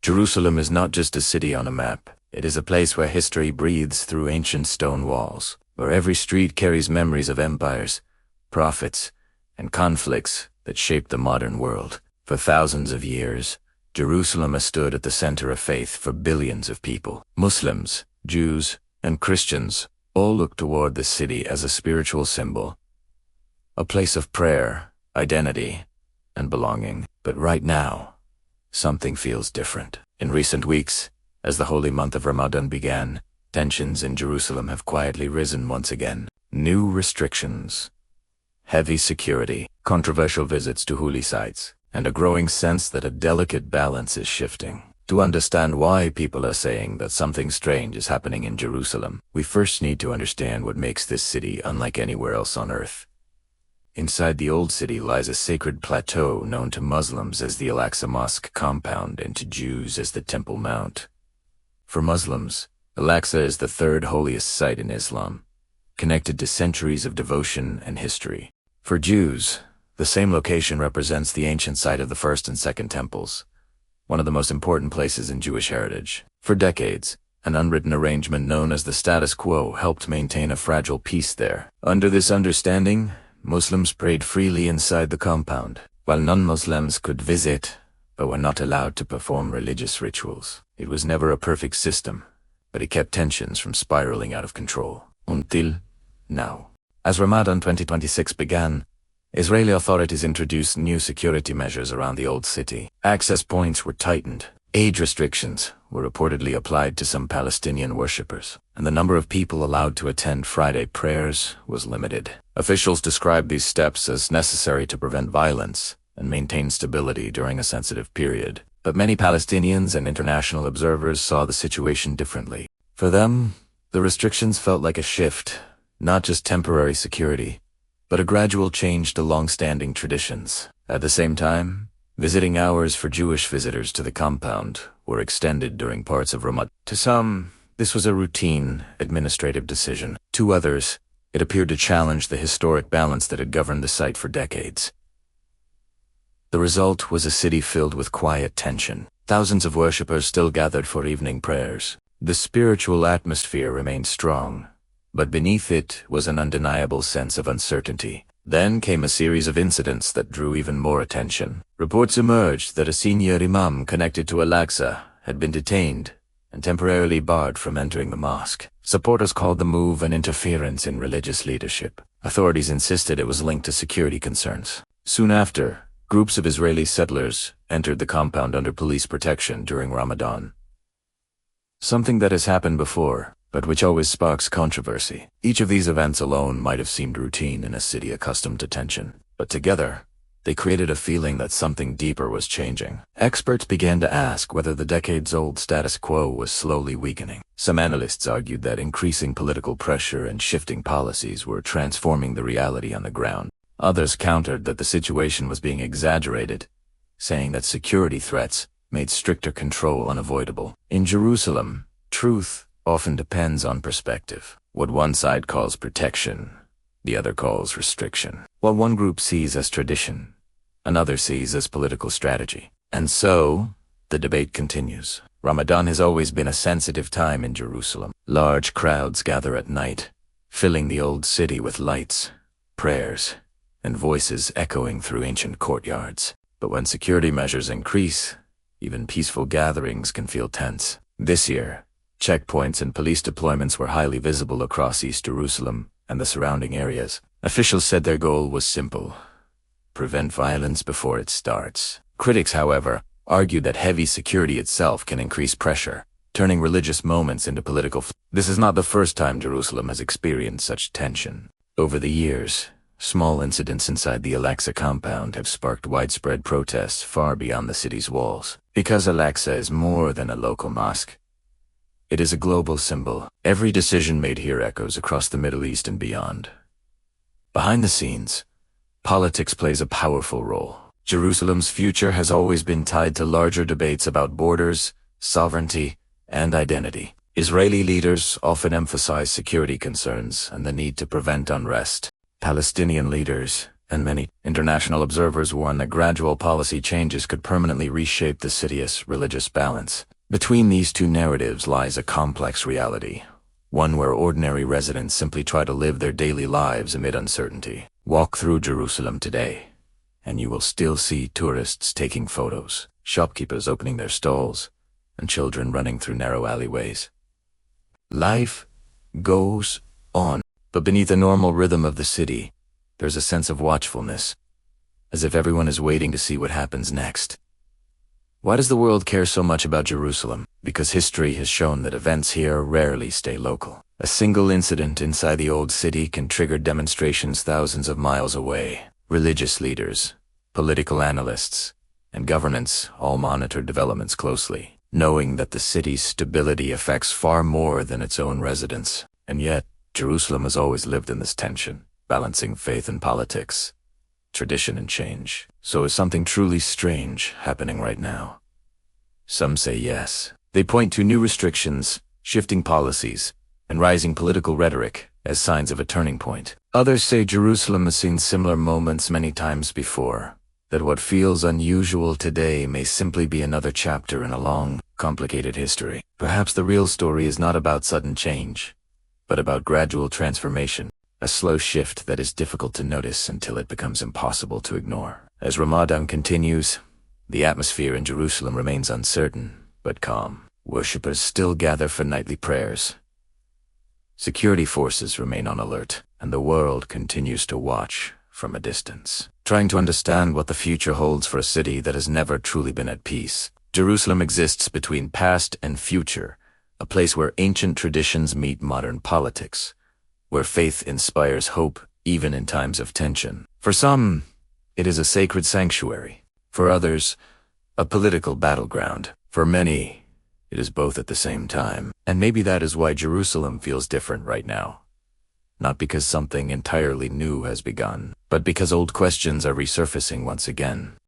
Jerusalem is not just a city on a map. It is a place where history breathes through ancient stone walls, where every street carries memories of empires, prophets, and conflicts that shaped the modern world. For thousands of years, Jerusalem has stood at the center of faith for billions of people. Muslims, Jews, and Christians all look toward the city as a spiritual symbol, a place of prayer, identity, and belonging. But right now, something feels different. In recent weeks, as the holy month of Ramadan began, tensions in Jerusalem have quietly risen once again. New restrictions, heavy security, controversial visits to holy sites, and a growing sense that a delicate balance is shifting. To understand why people are saying that something strange is happening in Jerusalem, we first need to understand what makes this city unlike anywhere else on earth. Inside the old city lies a sacred plateau known to Muslims as the Al-Aqsa Mosque compound and to Jews as the Temple Mount. For Muslims, Al-Aqsa is the third holiest site in Islam, connected to centuries of devotion and history. For Jews, the same location represents the ancient site of the First and Second Temples, one of the most important places in Jewish heritage. For decades, an unwritten arrangement known as the status quo helped maintain a fragile peace there. Under this understanding, Muslims prayed freely inside the compound, while non-Muslims could visit, but were not allowed to perform religious rituals. It was never a perfect system, but it kept tensions from spiraling out of control. Until now. As Ramadan 2026 began, Israeli authorities introduced new security measures around the old city. Access points were tightened. Age restrictions were reportedly applied to some Palestinian worshippers, and the number of people allowed to attend Friday prayers was limited. Officials described these steps as necessary to prevent violence and maintain stability during a sensitive period. But many Palestinians and international observers saw the situation differently. For them, the restrictions felt like a shift, not just temporary security, but a gradual change to long-standing traditions. At the same time, visiting hours for Jewish visitors to the compound were extended during parts of Ramadan. To some, this was a routine, administrative decision. To others, it appeared to challenge the historic balance that had governed the site for decades. The result was a city filled with quiet tension. Thousands of worshippers still gathered for evening prayers. The spiritual atmosphere remained strong, but beneath it was an undeniable sense of uncertainty. Then came a series of incidents that drew even more attention. Reports emerged that a senior imam connected to Al-Aqsa had been detained and temporarily barred from entering the mosque. Supporters called the move an interference in religious leadership. Authorities insisted it was linked to security concerns. Soon after, groups of Israeli settlers entered the compound under police protection during Ramadan. Something that has happened before, but which always sparks controversy. Each of these events alone might have seemed routine in a city accustomed to tension, but together, they created a feeling that something deeper was changing. Experts began to ask whether the decades-old status quo was slowly weakening. Some analysts argued that increasing political pressure and shifting policies were transforming the reality on the ground. Others countered that the situation was being exaggerated, saying that security threats made stricter control unavoidable. In Jerusalem, truth often depends on perspective. What one side calls protection, the other calls restriction. What one group sees as tradition, another sees as political strategy. And so, the debate continues. Ramadan has always been a sensitive time in Jerusalem. Large crowds gather at night, filling the old city with lights, prayers, and voices echoing through ancient courtyards. But when security measures increase, even peaceful gatherings can feel tense. This year, checkpoints and police deployments were highly visible across East Jerusalem and the surrounding areas. Officials said their goal was simple: prevent violence before it starts. Critics, however, argued that heavy security itself can increase pressure, turning religious moments into political. This is not the first time Jerusalem has experienced such tension. Over the years, small incidents inside the Al-Aqsa compound have sparked widespread protests far beyond the city's walls. Because Al-Aqsa is more than a local mosque, it is a global symbol. Every decision made here echoes across the Middle East and beyond. Behind the scenes, politics plays a powerful role. Jerusalem's future has always been tied to larger debates about borders, sovereignty, and identity. Israeli leaders often emphasize security concerns and the need to prevent unrest. Palestinian leaders and many international observers warn that gradual policy changes could permanently reshape the city's religious balance. Between these two narratives lies a complex reality, one where ordinary residents simply try to live their daily lives amid uncertainty. Walk through Jerusalem today, and you will still see tourists taking photos, shopkeepers opening their stalls, and children running through narrow alleyways. Life goes on, but beneath the normal rhythm of the city, there's a sense of watchfulness, as if everyone is waiting to see what happens next. Why does the world care so much about Jerusalem? Because history has shown that events here rarely stay local. A single incident inside the old city can trigger demonstrations thousands of miles away. Religious leaders, political analysts, and governments all monitor developments closely, knowing that the city's stability affects far more than its own residents. And yet, Jerusalem has always lived in this tension, balancing faith and politics, tradition and change. So is something truly strange happening right now? Some say yes. They point to new restrictions, shifting policies, and rising political rhetoric as signs of a turning point. Others say Jerusalem has seen similar moments many times before, that what feels unusual today may simply be another chapter in a long, complicated history. Perhaps the real story is not about sudden change, but about gradual transformation, a slow shift that is difficult to notice until it becomes impossible to ignore. As Ramadan continues, the atmosphere in Jerusalem remains uncertain, but calm. Worshippers still gather for nightly prayers. Security forces remain on alert, and the world continues to watch from a distance, trying to understand what the future holds for a city that has never truly been at peace. Jerusalem exists between past and future, a place where ancient traditions meet modern politics, where faith inspires hope even in times of tension. For some, it is a sacred sanctuary. For others, a political battleground. For many, it is both at the same time. And maybe that is why Jerusalem feels different right now. Not because something entirely new has begun, but because old questions are resurfacing once again.